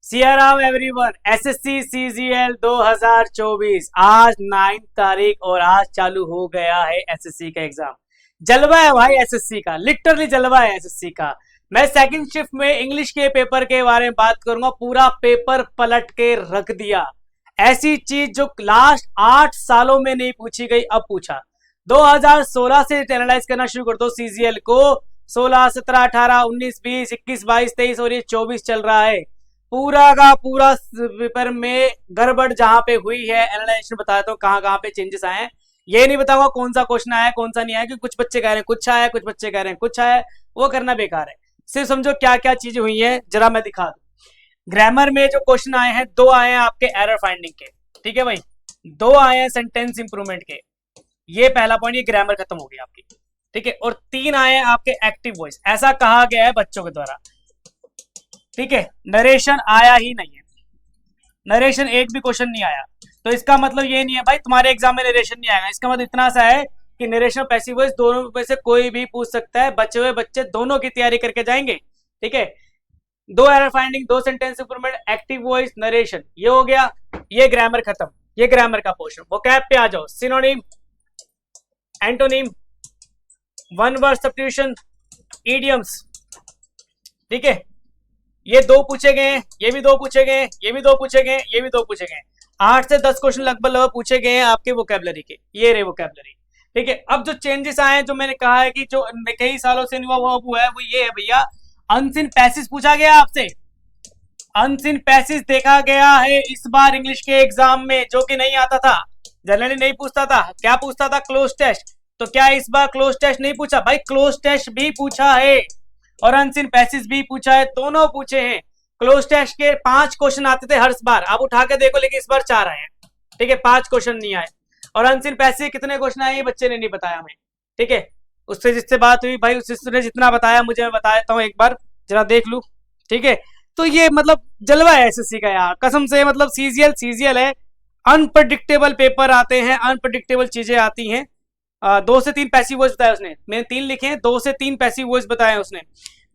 Siya Ram everyone. SSC CGL 2024 आज 9 तारीख और आज चालू हो गया है एसएससी का एग्जाम। जलवा है भाई एसएससी का, लिटरली जलवा है एसएससी का। मैं सेकंड शिफ्ट में इंग्लिश के पेपर के बारे में बात करूंगा। पूरा पेपर पलट के रख दिया। ऐसी चीज जो लास्ट 8 सालों में नहीं पूछी गई अब पूछा। 2016 से एनालाइज करना शुरू कर दो सीजीएल को। 16, 17, 18, 19, 20, 21, 22, 23 और ये 24 चल रहा है। पूरा का पूरा पेपर में गड़बड़ जहां पे हुई है एनालाइजेशन बताता हूँ कहां कहां पे चेंजेस आए हैं। ये नहीं बताऊंगा कौन सा क्वेश्चन आया कौन सा नहीं आया, क्योंकि कुछ बच्चे कह रहे हैं कुछ आया, कुछ बच्चे कह रहे हैं कुछ आया। वो करना बेकार है। सिर्फ समझो क्या क्या चीजें हुई है जरा मैं दिखा दूं। ग्रामर में जो क्वेश्चन आए हैं 2 आए हैं आपके एरर फाइंडिंग के, ठीक है भाई। 2 आए हैं सेंटेंस इंप्रूवमेंट के। ये पहला पॉइंट, ये ग्रामर खत्म हो गई आपकी, ठीक है। और 3 आए हैं आपके एक्टिव वॉइस। ऐसा कहा गया है बच्चों के द्वारा, ठीक है। नरेशन आया ही नहीं है, नरेशन एक भी क्वेश्चन नहीं आया। तो इसका मतलब ये नहीं है भाई तुम्हारे एग्जाम में नरेशन नहीं आएगा। इसका मतलब इतना सा है कि नरेशन और पैसिव वॉइस दोनों में से कोई भी पूछ सकता है। बचे हुए बच्चे दोनों की तैयारी करके जाएंगे, ठीक है। 2 error finding, 2 sentence improvement, active voice, narration, ये हो गया। ये ग्रामर खत्म, ये ग्रामर का पोर्शन। वोकैब पे आ जाओ। Synonym, antonym, one word substitution, idioms, ठीक है। ये 2 पूछे गए, ये भी 2 पूछे गए, ये भी 2 पूछे गए, ये भी 2 पूछे गए। 8 से 10 क्वेश्चन लगभग पूछे गए हैं आपके वोकैबुलरी के। ये रहे वोकैबुलरी, ठीक है। अब जो चेंजेस आए हैं, जो मैंने कहा है कि जो कई सालों से हुआ वो है, वो ये है भैया, अनसीन पैसेज पूछा गया आपसे। अनसीन पैसेज देखा गया है इस बार इंग्लिश के एग्जाम में, जो कि नहीं आता था, जनरली नहीं पूछता था। क्या पूछता था? Cloze test. तो क्या इस बार क्लोज टेस्ट नहीं पूछा? भाई क्लोज टेस्ट भी पूछा है और अनसीन पैसेज भी पूछा है, दोनों पूछे हैं। क्लोज टेस्ट के 5 क्वेश्चन आते थे हर बार, आप उठा के देखो, लेकिन इस बार 4 आए हैं, ठीक है। 5 क्वेश्चन नहीं आए। और अनसीन पैसेज कितने क्वेश्चन आए ये बच्चे ने नहीं बताया हमें, ठीक है। उससे जिससे बात हुई भाई उसने जितना बताया मुझे, मैं बता देता हूँ एक बार, जरा देख लू, ठीक है। तो ये मतलब जलवा है एसएससी का यार, कसम से। मतलब सीजीएल है, अनप्रडिक्टेबल पेपर आते हैं, अनप्रडिक्टेबल चीजें आती हैं। 2 से 3 पैसिव वॉइस बताया उसने, मैंने 3 लिखे हैं, 2 से 3 पैसिव वॉइस बताए उसने।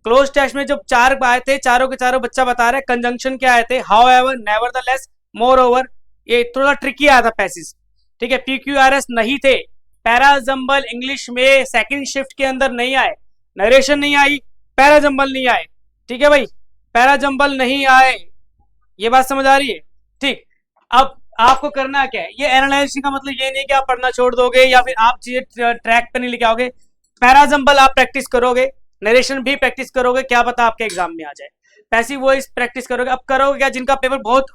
क्लोज टेस्ट में जब 4 आए थे, चारों के चारों बच्चा बता रहे कंजंक्शन क्या आए थे, how ever, nevertheless, more over. ये थोड़ा ट्रिकी आया था पैसेज, ठीक है। पीक्यूआरएस नहीं थे। पैराजंबल इंग्लिश में सेकंड शिफ्ट के अंदर नहीं आए। नरेशन नहीं आई, पैराजंबल नहीं आए, ठीक है भाई। पैराजंबल नहीं आए, ये बात समझ आ रही है, ठीक। अब आपको करना क्या है, ये एनालाइजेशन का मतलब ये नहीं कि आप पढ़ना छोड़ दोगे या फिर आप चीजें ट्रैक पे नहीं लेके आओगे। पैराजंबल आप प्रैक्टिस करोगे, नरेशन भी प्रैक्टिस करोगे, क्या पता आपके एग्जाम में आ जाए। पैसिव वॉइस प्रैक्टिस करोगे। अब करोगे क्या, जिनका पेपर बहुत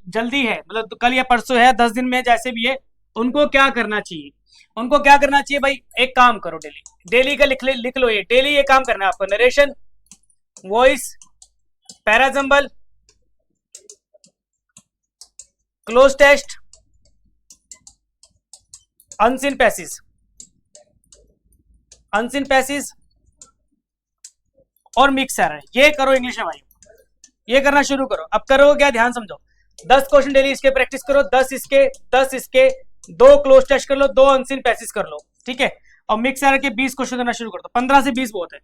जल्दी है, मतलब तो कल या परसों है, 10 दिन में जैसे भी है, उनको क्या करना चाहिए? उनको क्या करना चाहिए भाई, एक काम करो, डेली का लिख लो। ये डेली ये काम करना है आपको। Narration, voice, parajumble, cloze test, unseen passage, unseen passage और मिक्स एरर, ये करो इंग्लिश में भाई। ये करना शुरू करो। अब करो क्या, ध्यान समझो। 10 क्वेश्चन डेली इसके प्रैक्टिस करो, 10 इसके, 10 इसके, 2 क्लोज टेस्ट कर लो, 2 अनसीन पैसेज कर लो, ठीक है। और मिक्स एरर के 20 क्वेश्चन करना शुरू कर दो। 15 से 20 बहुत है,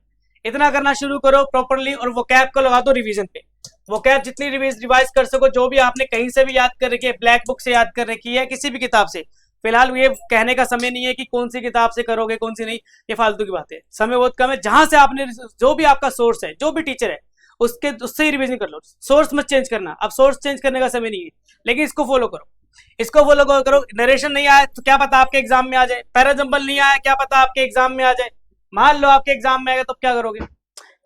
इतना करना शुरू करो प्रॉपरली। और वोकैब को लगा दो रिवीजन पे। वोकैब जितनी रिवाइज कर सको, जो भी आपने कहीं से भी याद कर रखी है, ब्लैक बुक से याद कर रखी है, किसी भी किताब से। फिलहाल ये कहने का समय नहीं है कि कौन सी किताब से करोगे कौन सी नहीं, ये फालतू की बात है। समय बहुत कम है। जहां से आपने, जो भी आपका सोर्स है, जो भी टीचर है, उससे ही रिवीजन कर लो। सोर्स मत चेंज करना, अब सोर्स चेंज करने का समय नहीं है, लेकिन इसको फॉलो करो, इसको फॉलो करो। नरेशन नहीं आया तो क्या पता आपके एग्जाम में आ जाए। पैराजंबल नहीं आया, क्या पता आपके एग्जाम में आ जाए। मान लो आपके एग्जाम में आएगा तो क्या करोगे,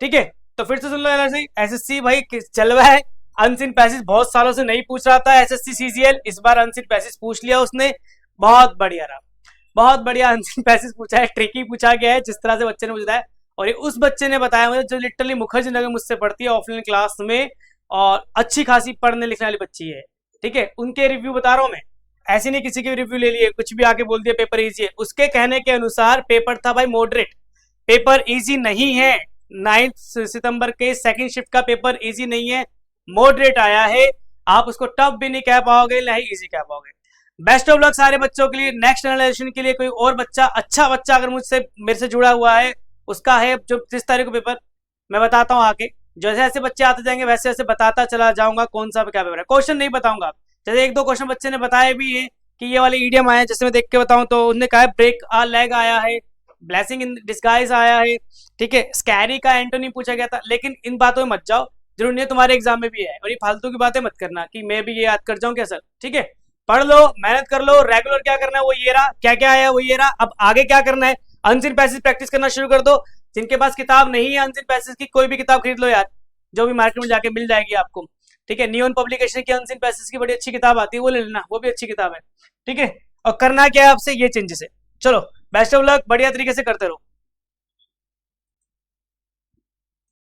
ठीक है। तो फिर से सुन लो, एसएससी भाई चलवा है। अनसीन पैसेज बहुत सालों से नहीं पूछ रहा था एसएससी सीजीएल, इस बार अनसीन पैसेज पूछ लिया उसने, बहुत बढ़िया रहा, बहुत बढ़िया। अनसीन पैसेज पूछा है, ट्रिकी पूछा गया है, जिस तरह से बच्चे ने पूछा है। और ये उस बच्चे ने बताया मुझे जो लिटरली मुखर्जी नगर मुझसे पढ़ती है ऑफलाइन क्लास में, और अच्छी खासी पढ़ने लिखने वाली बच्ची है, ठीक है। उनके रिव्यू बता रहा हूं मैं, ऐसे नहीं किसी के रिव्यू ले लिए, कुछ भी आके बोल दिया पेपर इजी है। उसके कहने के अनुसार पेपर था भाई मॉडरेट, पेपर इजी नहीं है। 9 सितंबर के सेकंड शिफ्ट का पेपर इजी नहीं है, मॉडरेट आया है। आप उसको टफ भी नहीं कह पाओगे, नहीं इजी कह पाओगे। बेस्ट ऑफ लक सारे बच्चों के लिए। नेक्स्ट एनालाइजेशन के लिए कोई और बच्चा, अच्छा बच्चा अगर मुझसे मेरे से जुड़ा हुआ है, उसका है जो 30 तारीख को पेपर, मैं बताता हूँ आके, जैसे जैसे बच्चे आते जाएंगे वैसे वैसे बताता चला जाऊंगा कौन सा क्या पेपर है। क्वेश्चन नहीं बताऊंगा, जैसे एक दो क्वेश्चन बच्चे ने बताए भी है कि ये वाले ईडियम आए, जैसे मैं देख के बताऊं तो उन्होंने कहा ब्रेक आ लैग आया है, ब्लेसिंग इन डिस्गाइज आया है, ठीक है, स्कैरी का एंटोनी पूछा गया था। लेकिन इन बातों में मत जाओ, जरूर नहीं है, तुम्हारे एग्जाम में भी है, और ये फालतू की बातें मत करना कि मैं भी ये याद कर जाऊं क्या सर, ठीक है। पढ़ लो, मेहनत कर लो, रेगुलर क्या करना है वो ये रहा, क्या क्या आया वो ये रहा, अब आगे क्या करना है, अनसीन पैसेज प्रैक्टिस करना शुरू कर दो। जिनके पास किताब नहीं है अनसीन पैसेज की, कोई भी किताब खरीद लो यार, जो भी मार्केट में जाके मिल जाएगी आपको, ठीक है। नियॉन पब्लिकेशन की अनसीन पैसेज की बड़ी अच्छी किताब आती है, वो ले लेना, वो भी अच्छी किताब है, ठीक है। और करना क्या है आपसे, ये चेंजेस है। चलो बेस्ट ऑफ लक, बढ़िया तरीके से करते रहो।